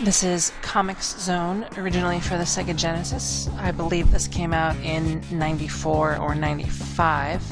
This is Comix Zone, originally for the Sega Genesis. I believe this came out in 94 or 95.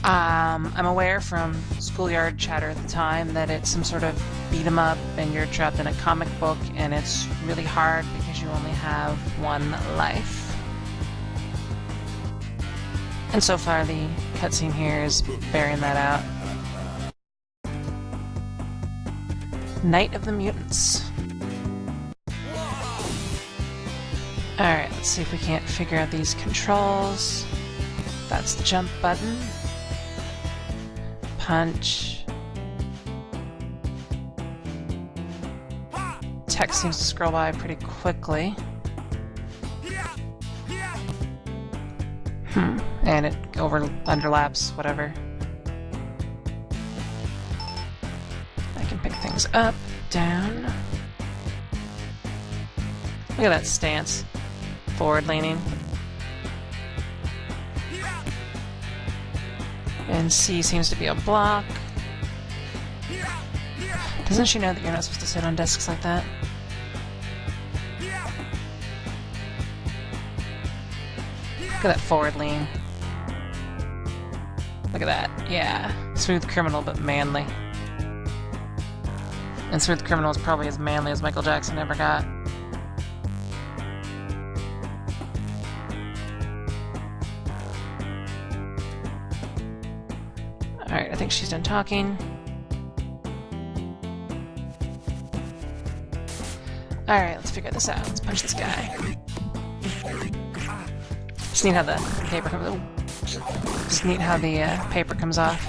I'm aware from schoolyard chatter at the time that it's some sort of beat 'em up and you're trapped in a comic book and it's really hard because you only have one life. And so far the cutscene here is bearing that out. Night of the Mutants. Alright, let's see if we can't figure out these controls. That's the jump button. Punch. Text seems to scroll by pretty quickly. And it underlaps, whatever. I can pick things up, down. Look at that stance. Forward leaning. And C seems to be a block. Doesn't she know that you're not supposed to sit on desks like that? Look at that forward lean. Look at that. Yeah. Smooth criminal, but manly. And Smooth Criminal is probably as manly as Michael Jackson ever got. Alright, I think she's done talking. Alright, let's figure this out. Let's punch this guy. Just neat how the paper comes off. Just neat how the paper comes off.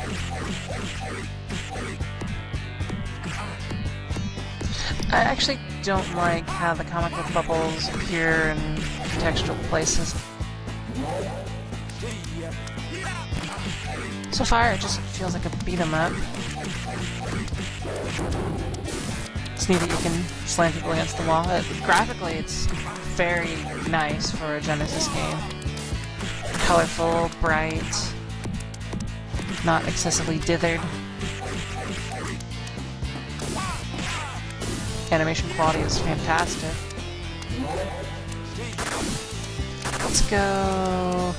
I actually don't like how the comic book bubbles appear in contextual places. So far, it just feels like a beat 'em up. It's neat that you can slam people against the wall. Graphically, it's very nice for a Genesis game. Colorful, bright, not excessively dithered. Animation quality is fantastic. Let's go...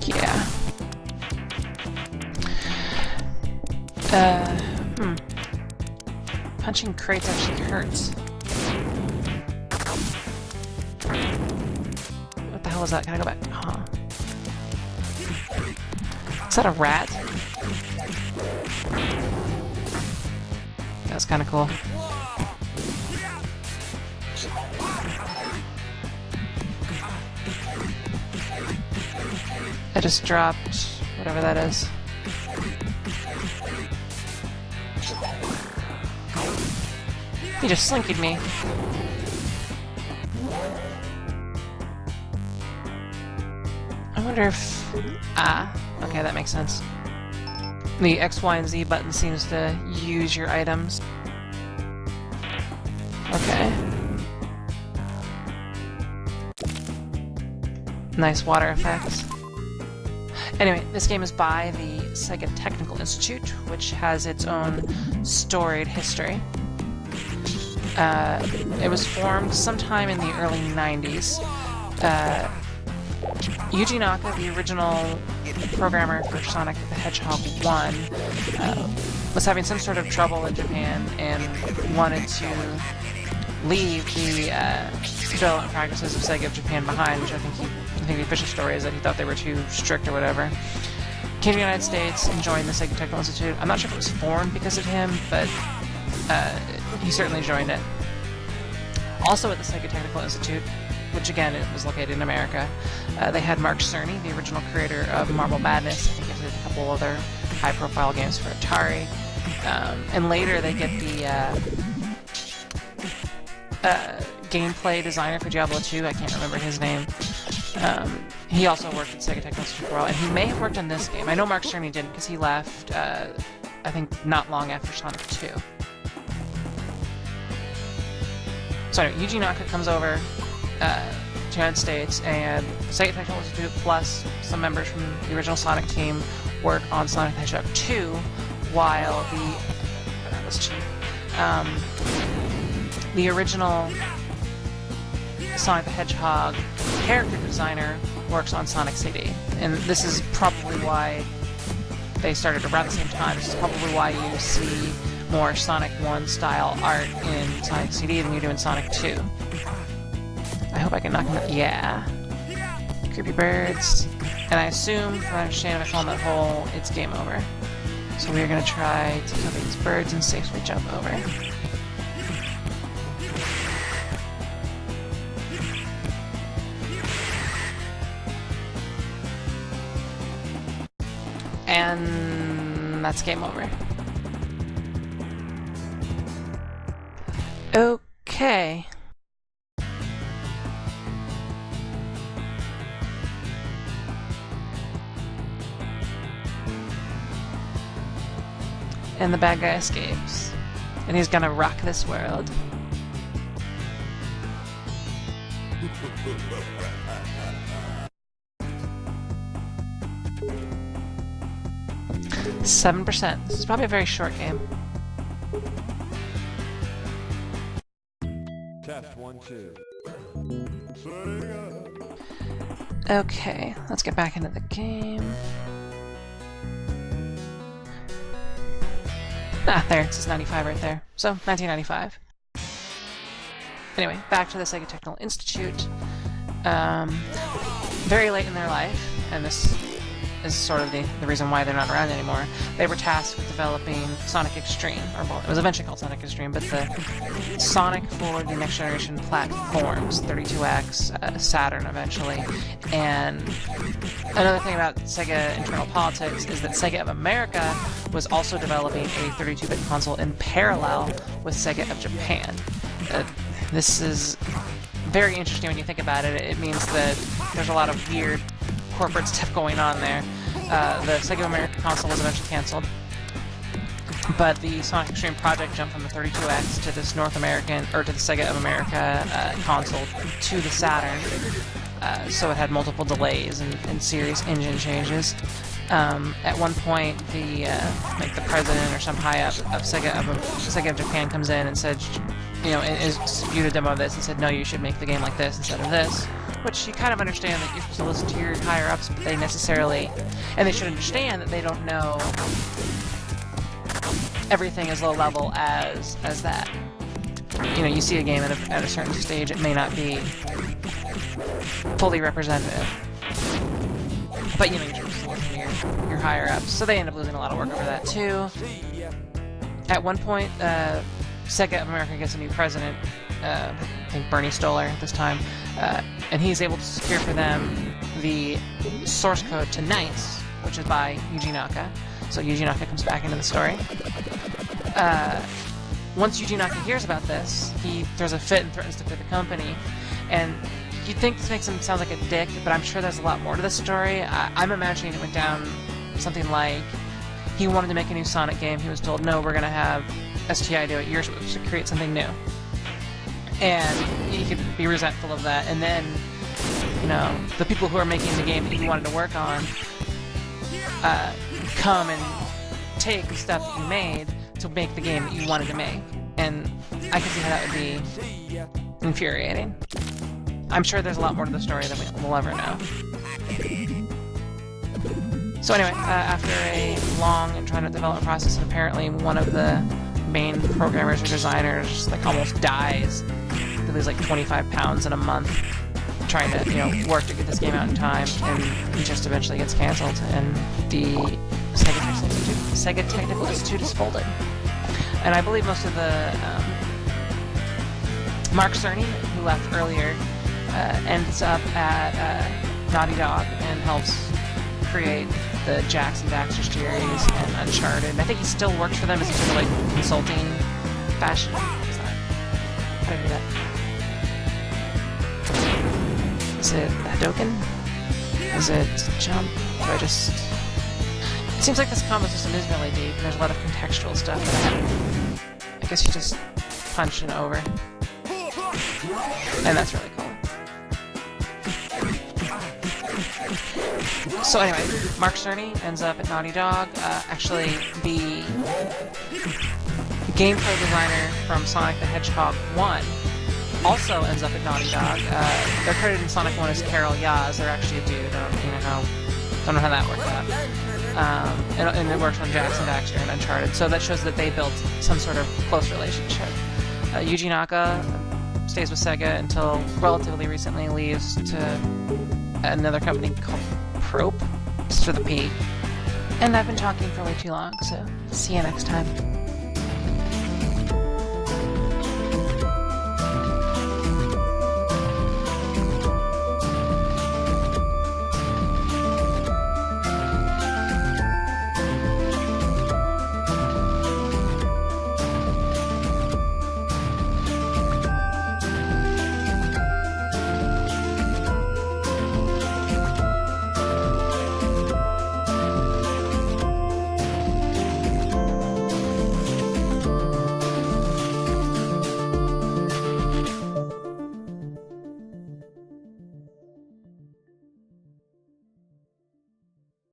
Yeah. Punching crates actually hurts. What the hell is that? Can I go back? Huh. Is that a rat? That's kind of cool. I just dropped whatever that is. He just slinkied me. I wonder if... Ah, okay, that makes sense. The X, Y, and Z button seems to use your items. Okay. Nice water effects. Anyway, this game is by the Sega Technical Institute, which has its own storied history. It was formed sometime in the early 90s. Yuji Naka, the original programmer for Sonic the Hedgehog 1, was having some sort of trouble in Japan and wanted to leave the development practices of Sega of Japan behind, which I think the official story is that he thought they were too strict or whatever. Came to the United States and joined the Sega Technical Institute. I'm not sure if it was formed because of him, but he certainly joined it. Also at the Sega Technical Institute, which again it was located in America, they had Mark Cerny, the original creator of Marble Madness. I think he did a couple other high-profile games for Atari. And later they get the gameplay designer for Diablo 2, I can't remember his name. He also worked at Sega Technical Institute for a while, and he may have worked on this game. I know Mark Cerny didn't, because he left, I think, not long after Sonic 2. So anyway, Yuji Naka comes over to the United States, and Sega Technical Institute plus some members from the original Sonic team work on Sonic the Hedgehog 2, while was cheap. The original Sonic the Hedgehog character designer works on Sonic CD, and this is probably why they started around the same time. This is probably why you see more Sonic 1 style art in Sonic CD than you do in Sonic 2. I hope I can knock him out. Yeah. Creepy birds. And I assume, if I understand, if I fall in that hole, it's game over. So we're going to try to cover these birds and safely jump over. And that's game over. Okay. And the bad guy escapes. And he's gonna rock this world. %. This is probably a very short game. Test 1, 2. Okay, let's get back into the game. Ah, there, it says 95 right there. So, 1995. Anyway, back to the Sega Technical Institute. Very late in their life, and this is sort of the reason why they're not around anymore. They were tasked with developing Sonic Extreme, or well, it was eventually called Sonic Extreme, but the Sonic for the next generation platforms, 32X, Saturn eventually. And another thing about Sega internal politics is that Sega of America was also developing a 32-bit console in parallel with Sega of Japan. This is very interesting when you think about it. It means that there's a lot of weird corporate stuff going on there. The Sega of America console was eventually canceled, but the Sonic Extreme project jumped from the 32X to this North American, or to the Sega of America console to the Saturn, so it had multiple delays and serious engine changes. At one point, like the president or some high up of Sega of Japan comes in and said, you know, is viewed a demo of this and said, no, you should make the game like this instead of this. Which you kind of understand that you're supposed to listen to your higher-ups, but they necessarily... And they should understand that they don't know everything as low-level as that. You know, you see a game at a certain stage, it may not be fully representative. But, you know, you're supposed to listen to your higher-ups. So they end up losing a lot of work over that, too. At one point, Sega of America gets a new president, I think Bernie Stoller at this time, and he's able to secure for them the source code to Nice, which is by Yuji Naka. So Yuji Naka comes back into the story. Once Yuji Naka hears about this, he throws a fit and threatens to quit the company. And you'd think this makes him sound like a dick, but I'm sure there's a lot more to the story. I'm imagining it went down something like he wanted to make a new Sonic game. He was told, no, we're going to have STI do it. You're supposed to create something new. And he could be resentful of that. And then, you know, the people who are making the game that you wanted to work on come and take the stuff that you made to make the game that you wanted to make. And I can see how that would be infuriating. I'm sure there's a lot more to the story than we'll ever know. So anyway, after a long and trying to develop process, and apparently one of the main programmers or designers like almost dies. They lose like 25 pounds in a month trying to, you know, work to get this game out in time, and it just eventually gets canceled, and the Sega Technical Institute is folded. And I believe most of the Mark Cerny, who left earlier, ends up at Naughty Dog and helps create the Jax and Daxter series and Uncharted. And I think he still works for them as a sort of like consulting fashion. How do I do that? Is it Hadoken? Is it jump? Do I just... It seems like this combo system is really deep, and there's a lot of contextual stuff that I guess you just punch and over. And that's really cool. So anyway, Mark Cerny ends up at Naughty Dog. Actually, gameplay designer from Sonic the Hedgehog 1 also ends up at Naughty Dog. They're credited in Sonic 1 as Carol Yaz. They're actually a dude. Don't know how that worked out. And it works on Jackson Daxter and Uncharted, so that shows that they built some sort of close relationship. Yuji Naka stays with Sega until relatively recently leaves to another company called Probe, just for the P. And I've been talking for way too long, so see you next time.